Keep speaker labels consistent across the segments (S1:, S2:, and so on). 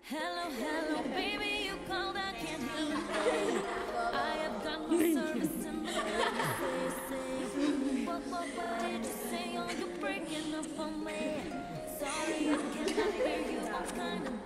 S1: Hello, hello, baby, you called, I can't hear a thing. I have got no service in the say. What did you say? Oh, you're breaking up on me. Sorry, I cannot hear you, I'm kinda busy.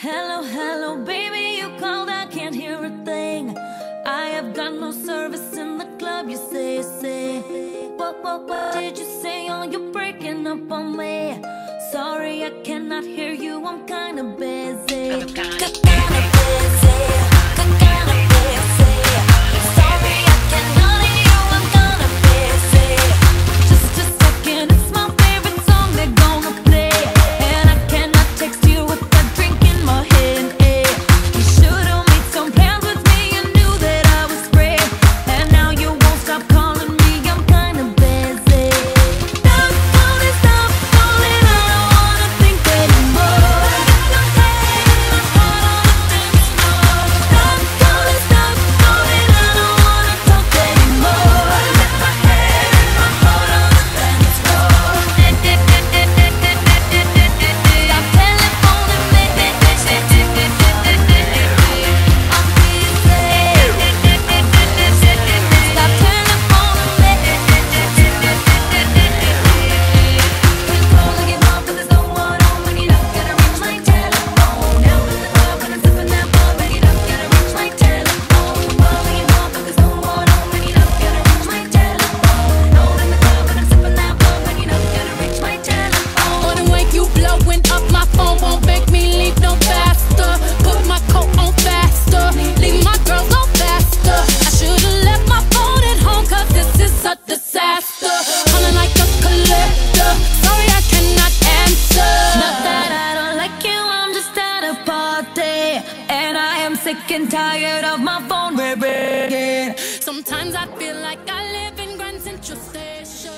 S1: Hello, hello, baby, you called, I can't hear a thing. I have got no service in the club, you say. What did you say? Oh, you're breaking up on me. Sorry, I cannot hear you, I'm kinda busy. Sick and tired of my phone ringing. Sometimes I feel like I live in Grand Central Station.